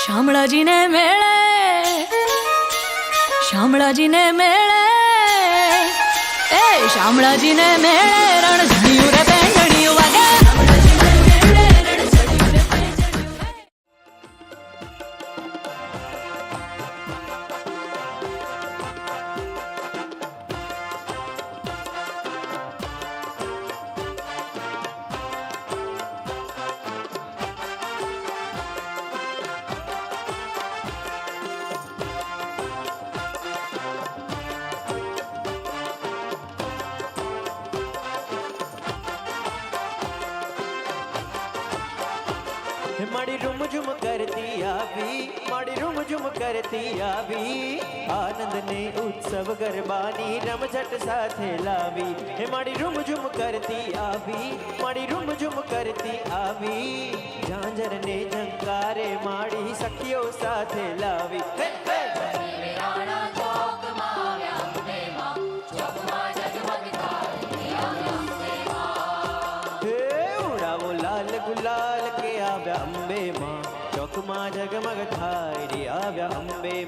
શામળાજીને મેળે, શામળાજીને મેળે, એ શામળાજીને મેળે રણઝણિયું રે બેંગણિયું વાગે. माड़ी रूम झुम करती आवी, माड़ी रूम झुम करती आवी, आनंद ने उत्सव गरबानी रमझट साथे लावी. हे माड़ी रूम झुम करती आवी, माड़ी रूम झुम करती आवी, झांझर ने झंकारे माड़ी सखियो साथे लावी. हे हे उड़ावो लाल गुलाल के आव्या अंबे मां, चौक मां जगमग थाई री आव्या अंबे.